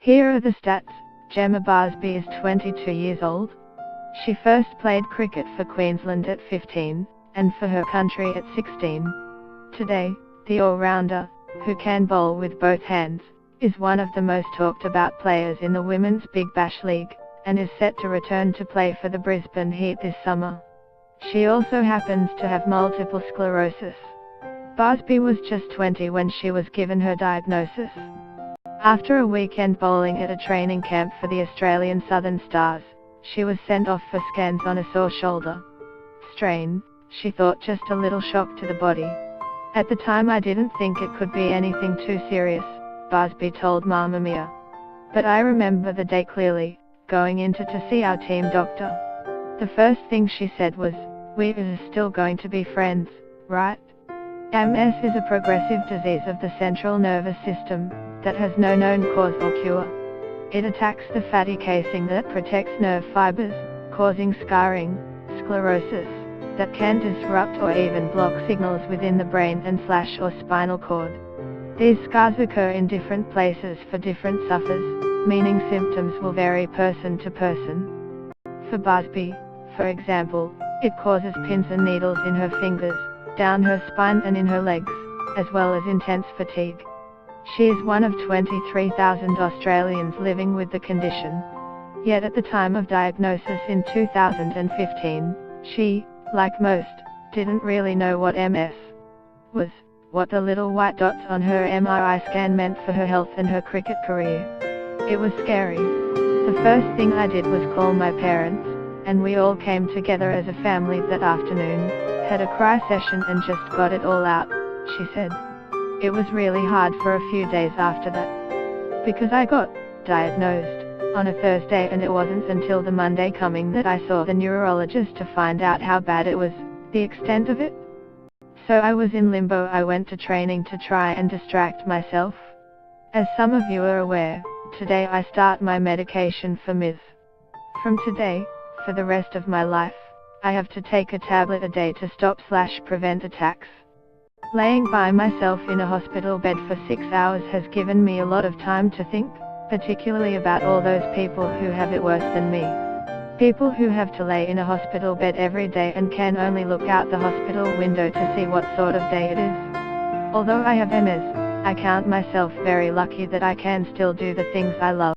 Here are the stats. Jemma Barsby is 22 years old. She first played cricket for Queensland at 15, and for her country at 16. Today, the all-rounder, who can bowl with both hands, is one of the most talked about players in the Women's Big Bash League, and is set to return to play for the Brisbane Heat this summer. She also happens to have multiple sclerosis. Barsby was just 20 when she was given her diagnosis. After a weekend bowling at a training camp for the Australian Southern Stars, she was sent off for scans on a sore shoulder strain. She thought just a little shock to the body. At the time I didn't think it could be anything too serious, Barsby told Mamma Mia. But I remember the day clearly, going in to see our team doctor. The first thing she said was, "We are still going to be friends, right?" MS is a progressive disease of the central nervous system, that has no known cause or cure. It attacks the fatty casing that protects nerve fibers, causing scarring, sclerosis, that can disrupt or even block signals within the brain and / or spinal cord. These scars occur in different places for different sufferers, meaning symptoms will vary person to person. For Barsby, for example, it causes pins and needles in her fingers, down her spine and in her legs, as well as intense fatigue. She is one of 23,000 Australians living with the condition. Yet at the time of diagnosis in 2015, she, like most, didn't really know what MS was, what the little white dots on her MRI scan meant for her health and her cricket career. It was scary. The first thing I did was call my parents, and we all came together as a family that afternoon, had a cry session and just got it all out, she said. It was really hard for a few days after that, because I got diagnosed on a Thursday, and it wasn't until the Monday coming that I saw the neurologist to find out how bad it was, the extent of it. So I was in limbo. I went to training to try and distract myself. As some of you are aware, today I start my medication for MS. From today, for the rest of my life, I have to take a tablet a day to stop/prevent attacks. Laying by myself in a hospital bed for 6 hours has given me a lot of time to think, particularly about all those people who have it worse than me. People who have to lay in a hospital bed every day and can only look out the hospital window to see what sort of day it is. Although I have MS, I count myself very lucky that I can still do the things I love.